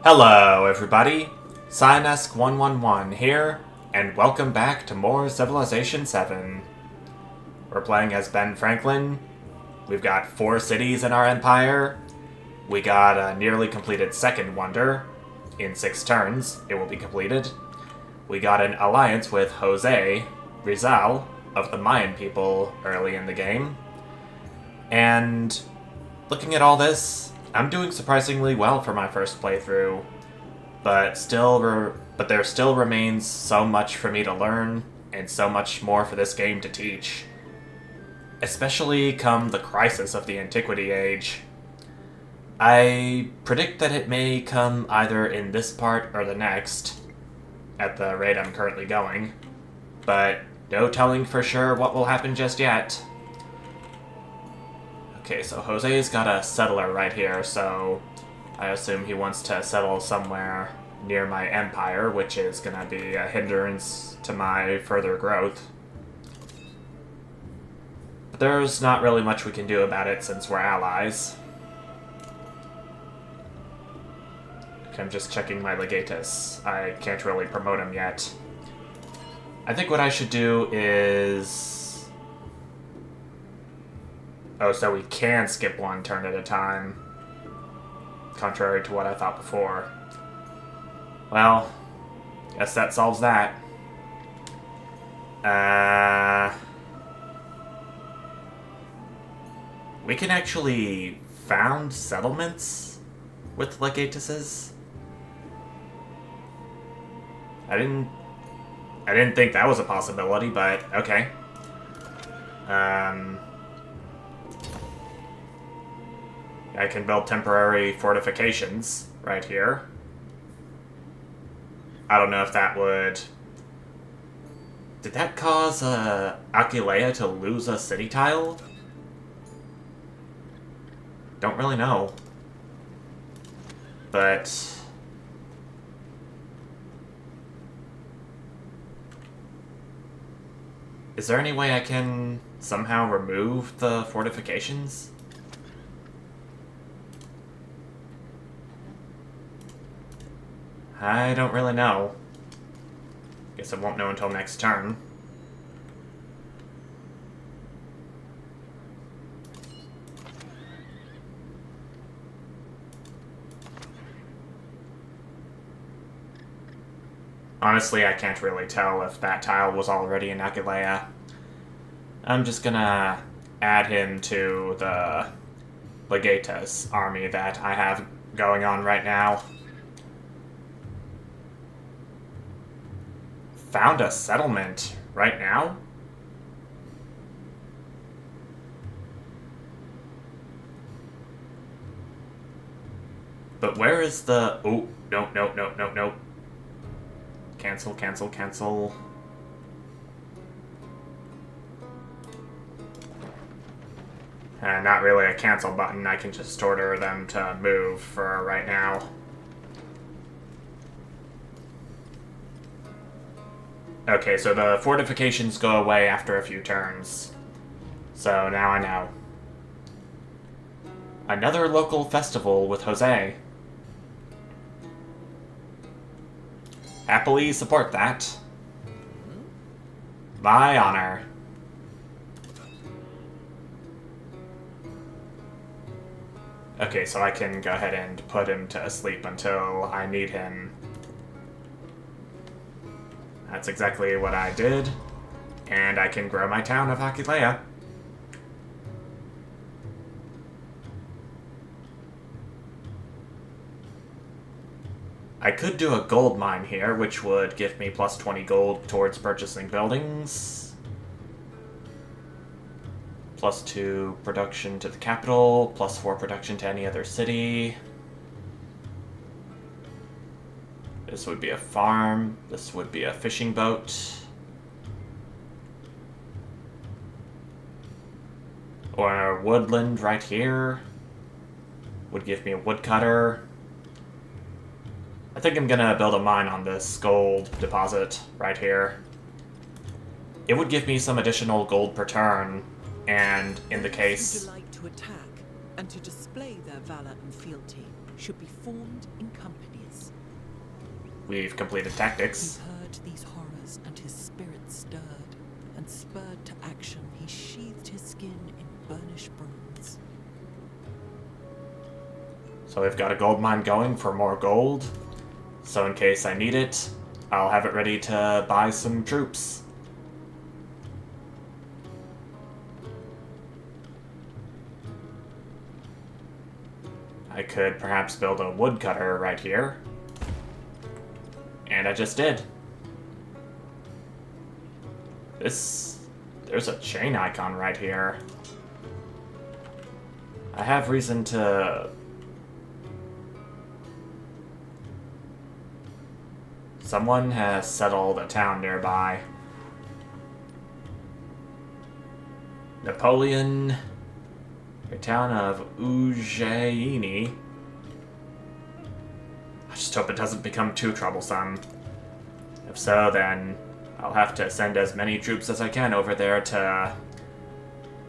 Hello, everybody. Cyanesk111 here, and welcome back to more Civilization VII. We're playing as Ben Franklin. We've got 4 cities in our empire. We got a nearly completed second wonder. In 6 turns, it will be completed. We got an alliance with Jose Rizal of the Mayan people early in the game. And looking at all this, I'm doing surprisingly well for my first playthrough, but there still remains so much for me to learn, and so much more for this game to teach. Especially come the crisis of the Antiquity Age. I predict that it may come either in this part or the next, at the rate I'm currently going, but no telling for sure what will happen just yet. Okay, so Jose's got a settler right here, so I assume he wants to settle somewhere near my empire, which is gonna be a hindrance to my further growth. But there's not really much we can do about it since we're allies. Okay, I'm just checking my legatus. I can't really promote him yet. I think what I should do is... Oh, so we can skip one turn at a time. Contrary to what I thought before. Well, guess that solves that. We can actually found settlements with legatuses. I didn't think that was a possibility, but okay. I can build temporary fortifications right here. I don't know if that would... Did that cause Aquileia to lose a city tile? Don't really know. But... Is there any way I can somehow remove the fortifications? I don't really know. Guess I won't know until next turn. Honestly, I can't really tell if that tile was already in Aquileia. I'm just gonna add him to the Legatus army that I have going on right now. Found a settlement right now? But where is the... Oh, no. Cancel. Not really a cancel button. I can just order them to move for right now. Okay, so the fortifications go away after a few turns. So now I know. Another local festival with Jose. Happily support that. My honor. Okay, so I can go ahead and put him to sleep until I need him. That's exactly what I did. And I can grow my town of Aquileia. I could do a gold mine here, which would give me plus 20 gold towards purchasing buildings. Plus 2 production to the capital, plus 4 production to any other city. This would be a farm. This would be a fishing boat. Or a woodland right here. Would give me a woodcutter. I think I'm gonna build a mine on this gold deposit right here. It would give me some additional gold per turn, and in the case... Who delight to attack and to display their valor and fealty should be formed in companies. We've completed tactics. He heard these horrors and his spirit stirred, and spurred to action he sheathed his skin in burnished bronze. So we've got a gold mine going for more gold. So in case I need it, I'll have it ready to buy some troops. I could perhaps build a woodcutter right here. And I just did. There's a chain icon right here. I have reason to... Someone has settled a town nearby. Napoleon... The town of Ujjaini. I just hope it doesn't become too troublesome. If so, then I'll have to send as many troops as I can over there to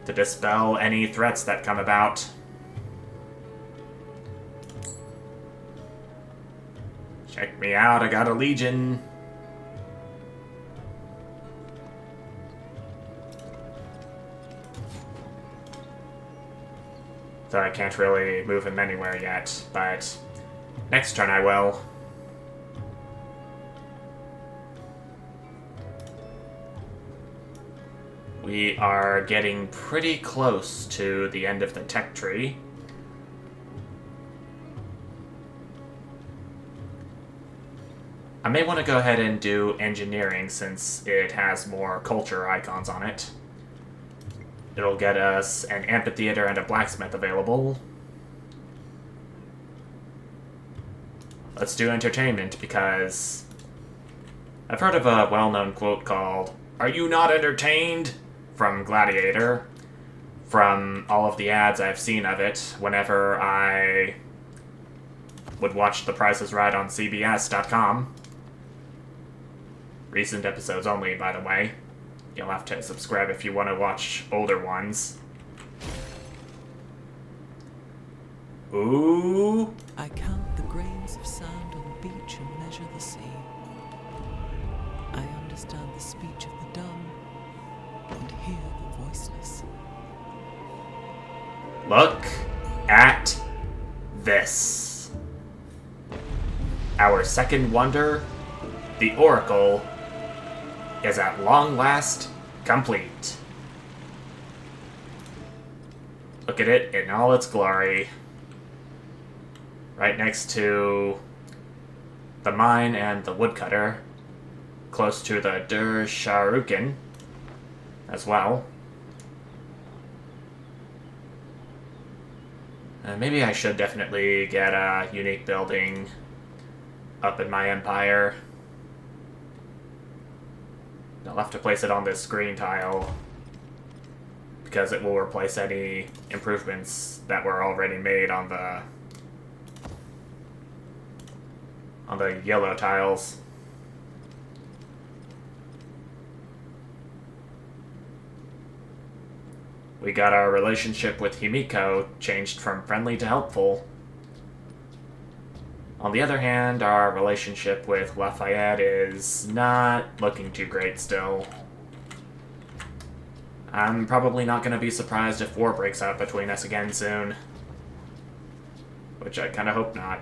dispel any threats that come about. Check me out, I got a legion. So I can't really move him anywhere yet, but next turn I will. We are getting pretty close to the end of the tech tree. I may want to go ahead and do engineering since it has more culture icons on it. It'll get us an amphitheater and a blacksmith available. Let's do entertainment because I've heard of a well-known quote called, "Are you not entertained?" from Gladiator. From all of the ads I've seen of it whenever I would watch The Price is Right on CBS.com. Recent episodes only, by the way. You'll have to subscribe if you want to watch older ones. Ooh. I count the grains of sand on the beach and measure the sea. I understand the speech of the dumb and hear the voiceless. Look at this. Our second wonder, the Oracle, is at long last complete. Look at it in all its glory. Right next to the mine and the woodcutter, close to the Dur Sharukin as well. Maybe I should definitely get a unique building up in my empire. I'll have to place it on this green tile because it will replace any improvements that were already made on the yellow tiles. We got our relationship with Himiko changed from friendly to helpful. On the other hand, our relationship with Lafayette is not looking too great still. I'm probably not going to be surprised if war breaks out between us again soon. Which I kind of hope not.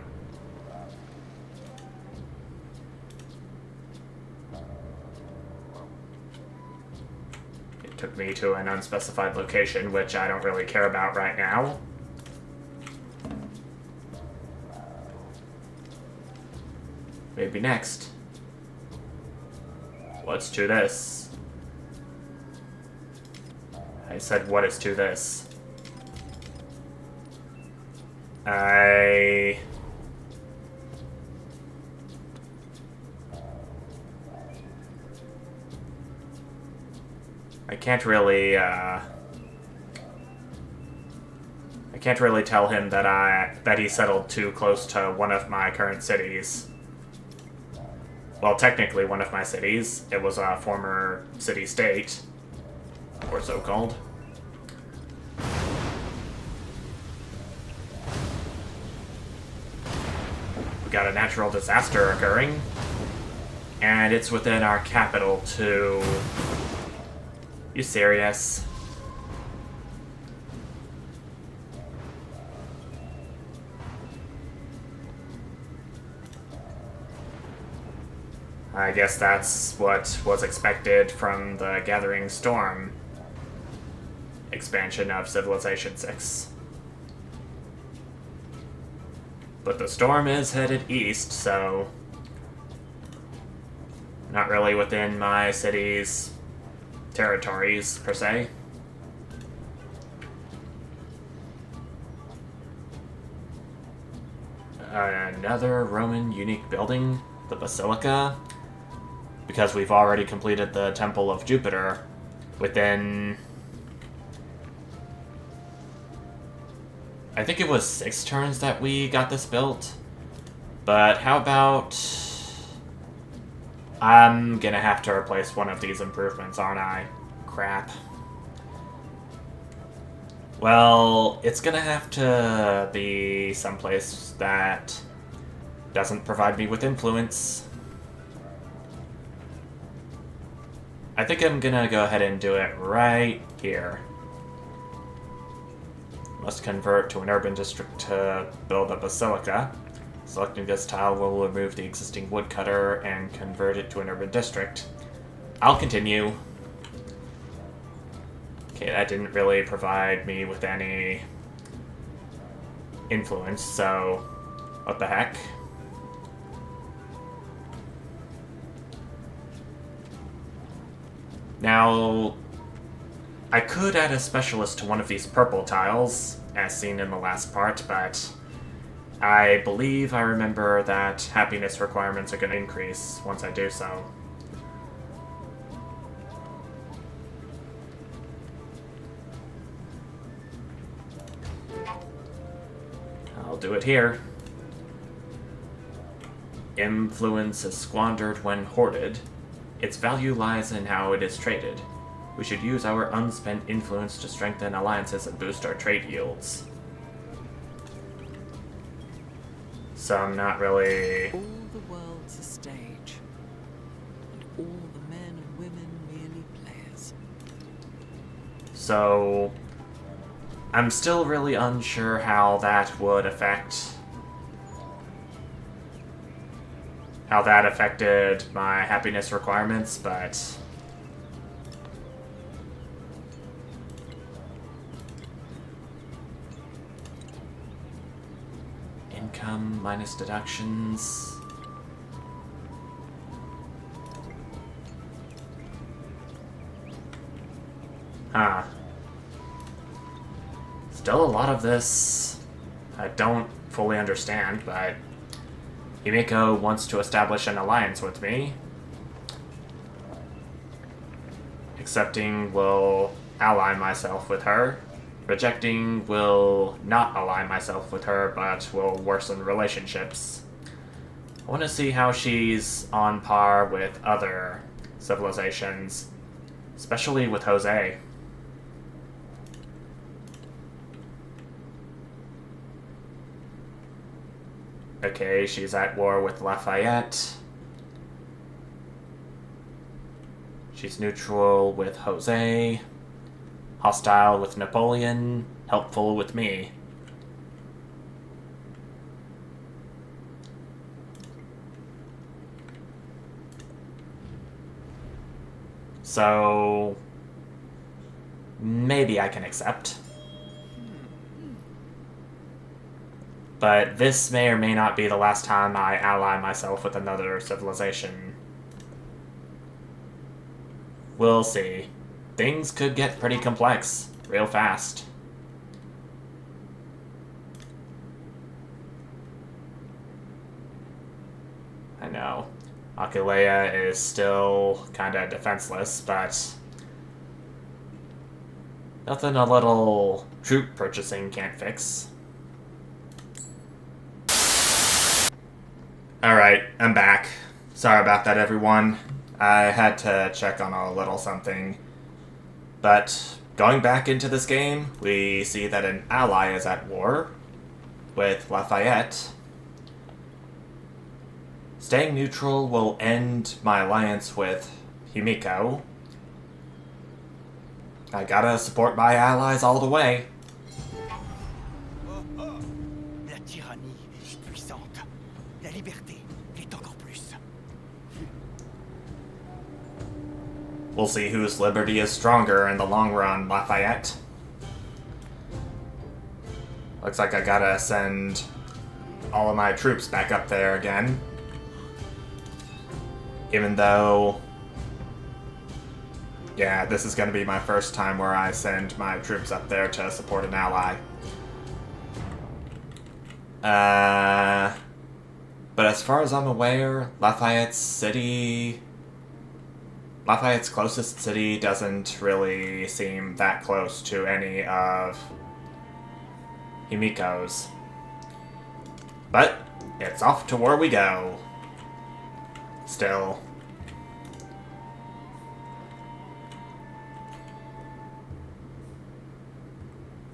It took me to an unspecified location, which I don't really care about right now. Maybe next. What's to this? I said, what is to this? I can't really, I can't really tell him that he settled too close to one of my current cities. Well, technically one of my cities. It was a former city-state, or so-called. We got a natural disaster occurring, and it's within our capital too. You serious? I guess that's what was expected from the Gathering Storm expansion of Civilization VI. But the storm is headed east, so not really within my city's territories, per se. Another Roman unique building, the Basilica, because we've already completed the Temple of Jupiter within... I think it was 6 turns that we got this built. But how about... I'm gonna have to replace one of these improvements, aren't I? Crap. Well, it's gonna have to be someplace that doesn't provide me with influence. I think I'm gonna go ahead and do it right here. Must convert to an urban district to build a basilica. Selecting this tile will remove the existing woodcutter and convert it to an urban district. I'll continue. Okay, that didn't really provide me with any influence, so what the heck? Now, I could add a specialist to one of these purple tiles, as seen in the last part, but I believe I remember that happiness requirements are going to increase once I do so. I'll do it here. Influence is squandered when hoarded. Its value lies in how it is traded. We should use our unspent influence to strengthen alliances and boost our trade yields. So I'm not really... All the world's a stage, and all the men and women merely players. So I'm still really unsure how that would affect... how that affected my happiness requirements, but... Income minus deductions. Huh. Still a lot of this I don't fully understand, but Himiko wants to establish an alliance with me. Accepting will ally myself with her. Rejecting will not ally myself with her, but will worsen relationships. I want to see how she's on par with other civilizations, especially with Jose. Okay, she's at war with Lafayette. She's neutral with Jose. Hostile with Napoleon. Helpful with me. So... maybe I can accept. But this may or may not be the last time I ally myself with another civilization. We'll see. Things could get pretty complex real fast. I know. Aquileia is still kinda defenseless, but nothing a little troop purchasing can't fix. Alright, I'm back. Sorry about that, everyone. I had to check on a little something. But going back into this game, we see that an ally is at war with Lafayette. Staying neutral will end my alliance with Himiko. I gotta support my allies all the way. La tyrannie est puissante. La liberté l'est encore plus. We'll see whose liberty is stronger in the long run, Lafayette. Looks like I gotta send all of my troops back up there again. Even though... yeah, this is gonna be my first time where I send my troops up there to support an ally. But as far as I'm aware, Lafayette's closest city doesn't really seem that close to any of Himiko's. But it's off to where we go. Still.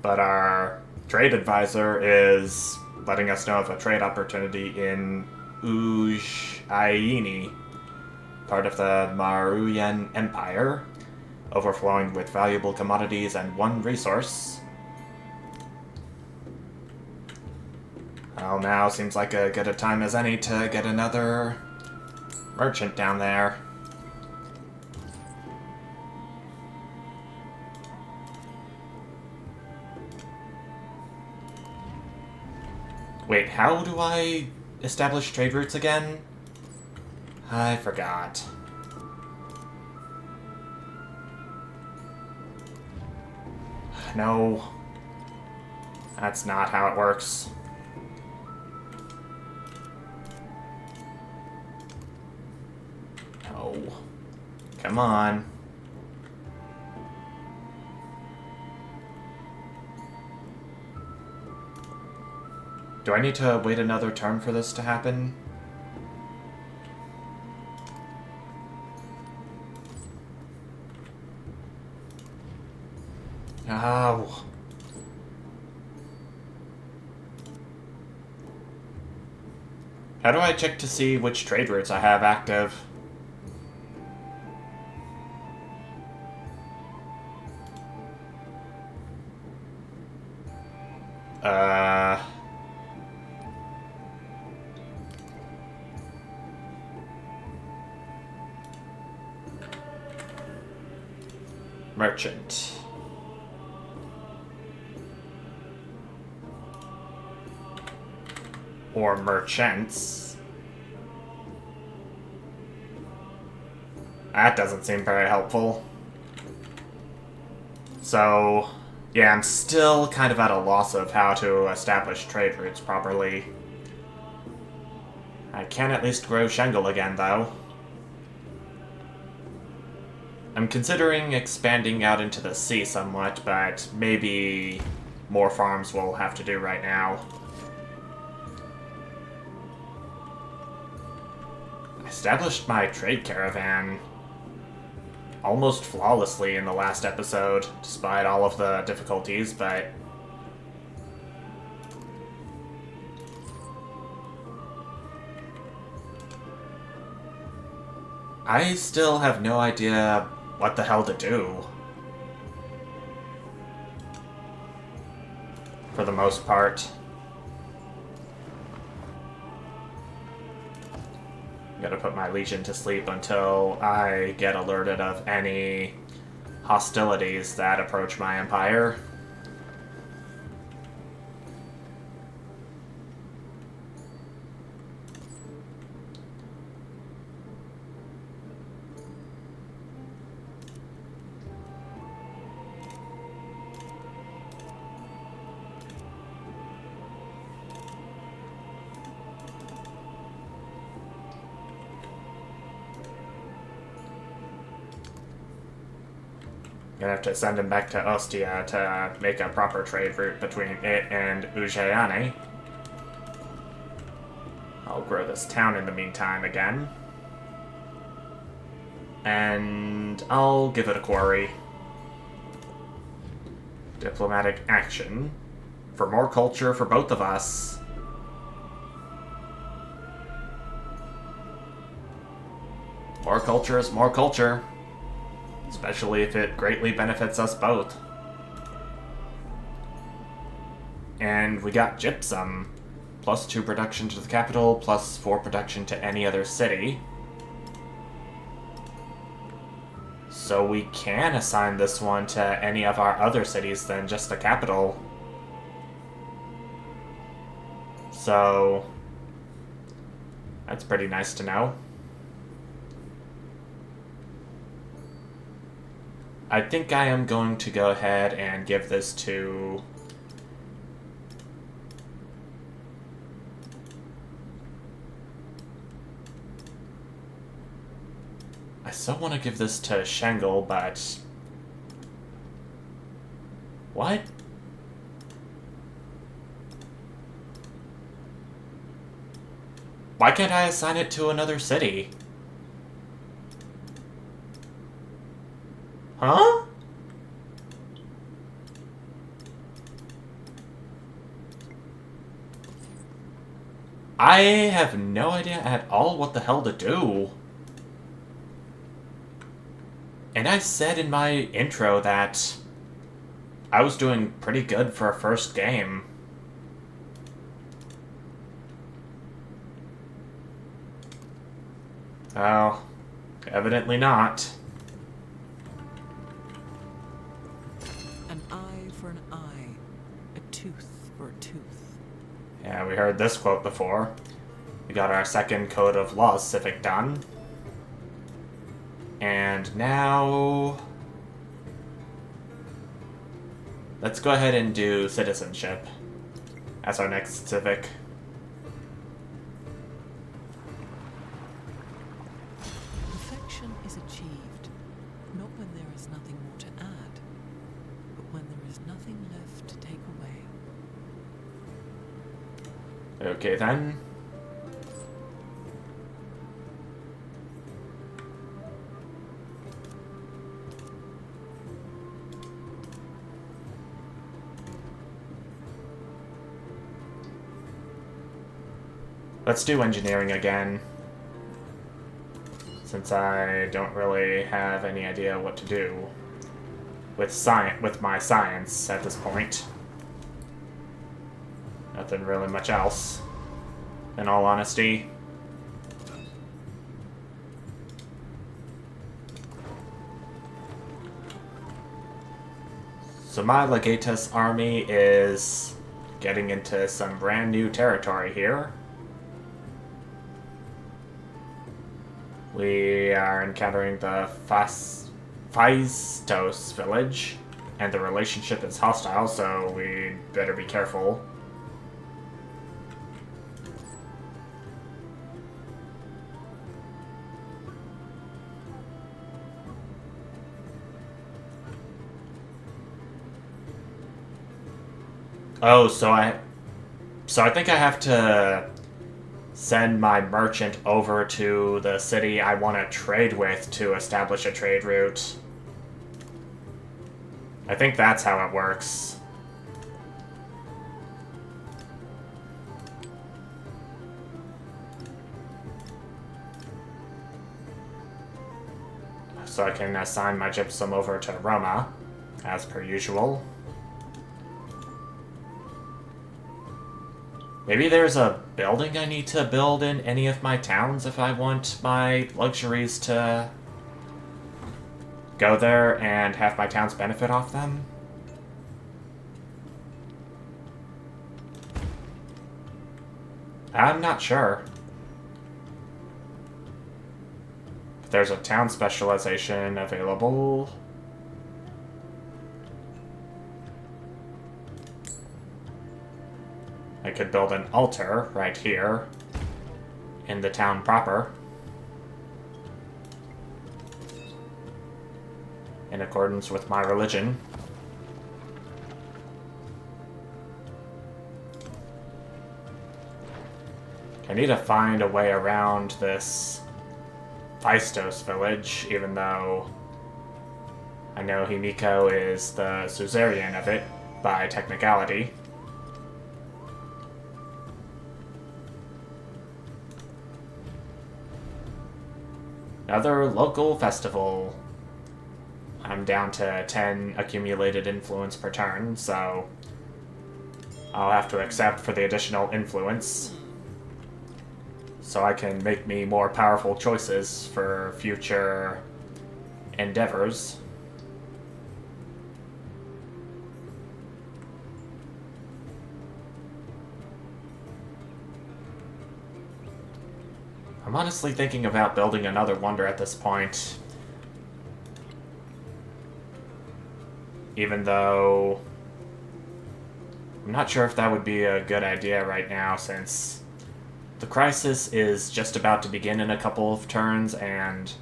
But our trade advisor is letting us know of a trade opportunity in Ujjaini, part of the Mauryan Empire, overflowing with valuable commodities and one resource. Well, now seems like as good a time as any to get another merchant down there. Wait, how do I establish trade routes again? I forgot. No. That's not how it works. No. Come on. Do I need to wait another turn for this to happen? Oh. How do I check to see which trade routes I have active? Merchant. Or merchants. That doesn't seem very helpful. So, yeah, I'm still kind of at a loss of how to establish trade routes properly. I can at least grow Shengle again, though. I'm considering expanding out into the sea somewhat, but maybe more farms will have to do right now. I established my trade caravan almost flawlessly in the last episode, despite all of the difficulties, but... I still have no idea what the hell to do. For the most part. Gotta put my legion to sleep until I get alerted of any hostilities that approach my empire. Gonna have to send him back to Ostia to make a proper trade route between it and Ujjaini. I'll grow this town in the meantime again. And I'll give it a quarry. Diplomatic action. For more culture for both of us. More culture is more culture. Especially if it greatly benefits us both. And we got gypsum. +2 production to the capital, +4 production to any other city. So we can assign this one to any of our other cities than just the capital. So that's pretty nice to know. I think I am going to go ahead and give this to... I still want to give this to Shangle, but... What? Why can't I assign it to another city? Huh? I have no idea at all what the hell to do. And I said in my intro that I was doing pretty good for a first game. Oh, evidently not. An eye for an eye, a tooth for a tooth. Yeah, we heard this quote before. We got our second Code of Laws civic done. And now... let's go ahead and do citizenship as our next civic. Perfection is achieved, not when there is nothing more to add, but when there is nothing left to take away. Okay then. Let's do engineering again, since I don't really have any idea what to do with my science at this point. Nothing really much else, in all honesty. So my Legatus army is getting into some brand new territory here. We are encountering the Phaistos village, and the relationship is hostile, so we better be careful. Oh, so I think I have to send my merchant over to the city I want to trade with to establish a trade route. I think that's how it works. So I can assign my gypsum over to Roma, as per usual. Maybe there's a building I need to build in any of my towns if I want my luxuries to go there and have my towns benefit off them. I'm not sure. If there's a town specialization available. I could build an altar right here in the town proper, in accordance with my religion. I need to find a way around this Phaistos village, even though I know Himiko is the suzerain of it by technicality. Another local festival. I'm down to 10 accumulated influence per turn, so I'll have to accept for the additional influence so I can make me more powerful choices for future endeavors. I'm honestly thinking about building another wonder at this point. Even though I'm not sure if that would be a good idea right now, since the crisis is just about to begin in a couple of turns, and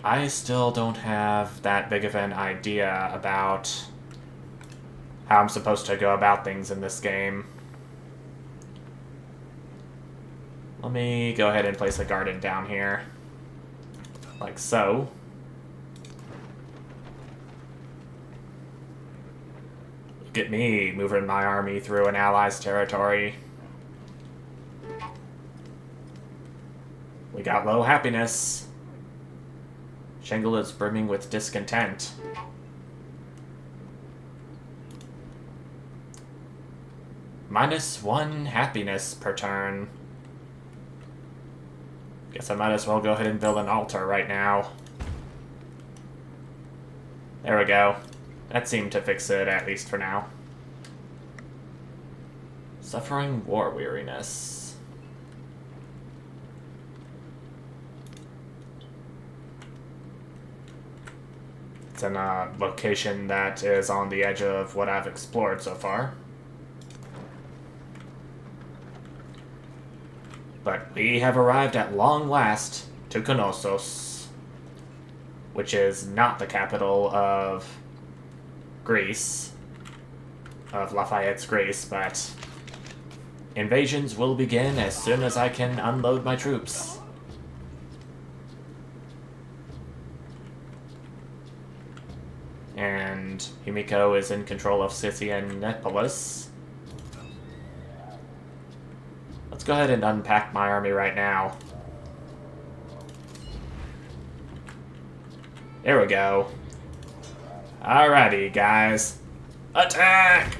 I still don't have that big of an idea about how I'm supposed to go about things in this game. Let me go ahead and place a garden down here, like so. Look at me moving my army through an ally's territory. We got low happiness. Shingle is brimming with discontent. -1 happiness per turn. Guess I might as well go ahead and build an altar right now. There we go. That seemed to fix it, at least for now. Suffering war weariness. It's in a location that is on the edge of what I've explored so far. But we have arrived at long last to Knossos, which is not the capital of Greece, of Lafayette's Greece, but invasions will begin as soon as I can unload my troops. And Himiko is in control of Scythianopolis. Let's go ahead and unpack my army right now. There we go. Alrighty, guys. Attack!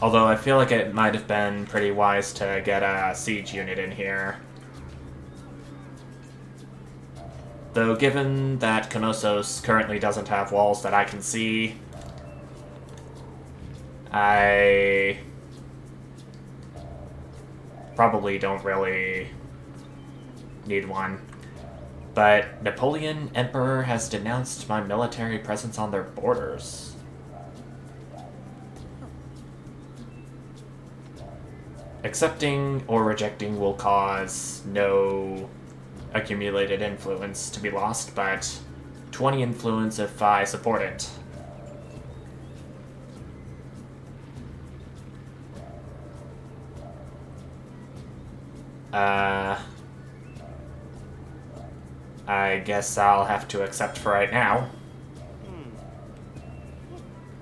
Although I feel like it might have been pretty wise to get a siege unit in here. Though given that Knossos currently doesn't have walls that I can see, I probably don't really need one. But Napoleon Emperor has denounced my military presence on their borders. Accepting or rejecting will cause no accumulated influence to be lost, but 20 influence if I support it. I guess I'll have to accept for right now.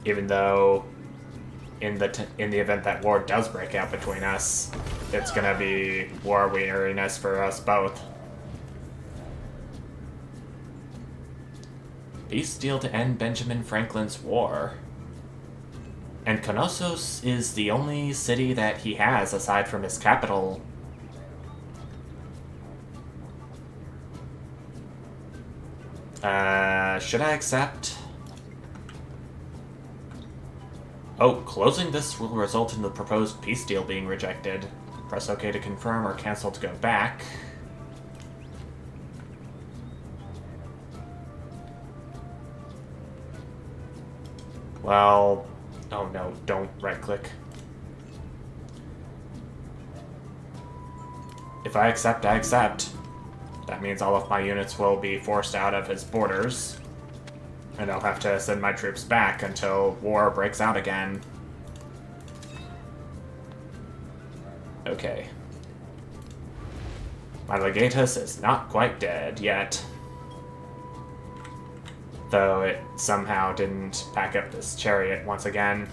Even though, in the event that war does break out between us, it's gonna be war weariness for us both. Peace deal to end Benjamin Franklin's war. And Knossos is the only city that he has aside from his capital. Should I accept? Oh, closing this will result in the proposed peace deal being rejected. Press OK to confirm or cancel to go back. Well, oh no, don't right-click. If I accept, I accept. That means all of my units will be forced out of his borders. And I'll have to send my troops back until war breaks out again. Okay. My legatus is not quite dead yet. Though it somehow didn't pack up this chariot once again.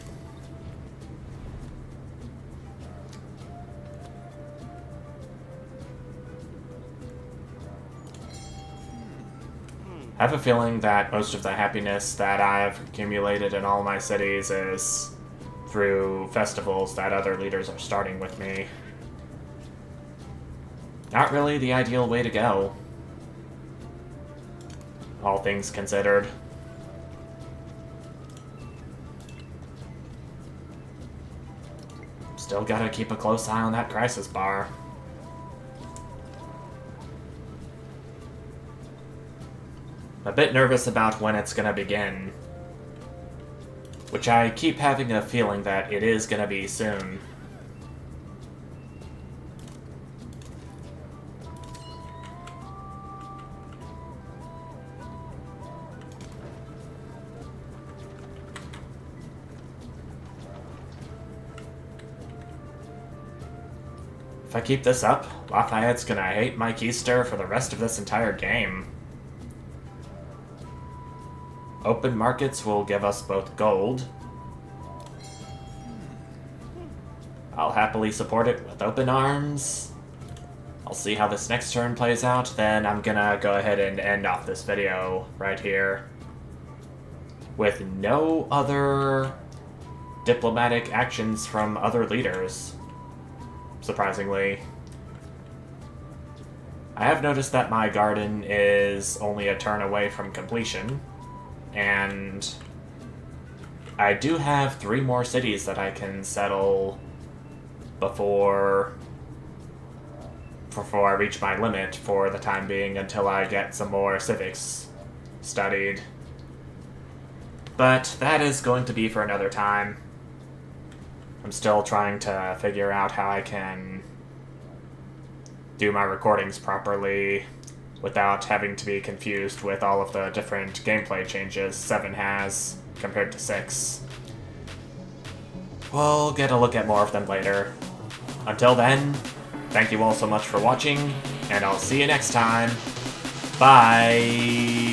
I have a feeling that most of the happiness that I've accumulated in all my cities is through festivals that other leaders are starting with me. Not really the ideal way to go, all things considered. Still gotta keep a close eye on that crisis bar. A bit nervous about when it's gonna begin, which I keep having a feeling that it is gonna be soon. If I keep this up, Lafayette's gonna hate Mike Easter for the rest of this entire game. Open markets will give us both gold. I'll happily support it with open arms. I'll see how this next turn plays out, then I'm gonna go ahead and end off this video right here. With no other diplomatic actions from other leaders, surprisingly. I have noticed that my garden is only a turn away from completion. And I do have 3 more cities that I can settle before I reach my limit for the time being until I get some more civics studied. But that is going to be for another time. I'm still trying to figure out how I can do my recordings properly without having to be confused with all of the different gameplay changes 7 has compared to 6. We'll get a look at more of them later. Until then, thank you all so much for watching, and I'll see you next time. Bye!